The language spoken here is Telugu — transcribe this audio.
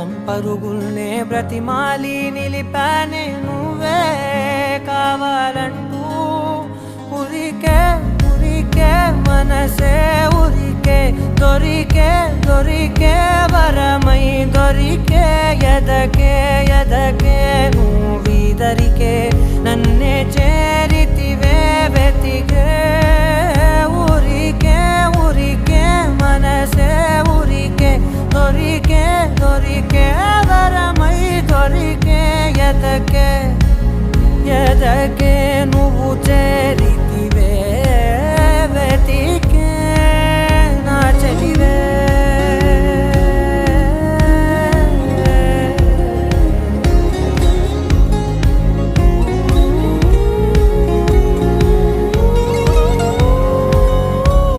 ఉల్లం పరుగుల్నే బ్రతిమాలి నిలిపానే నువ్వే కావాలంటూ ఉరికే ఉరికే మనసే ఉరికే దొరికే దొరికే వరమై దొరికే ఎదకే ఎదకే నువ్వీదరికే నన్నే చేరితివే వెతికే ఊరికే ఊరికే మనసే ఊరికే దొరికే దొరికే వరమై దొరికే ఎదకే ఎదకే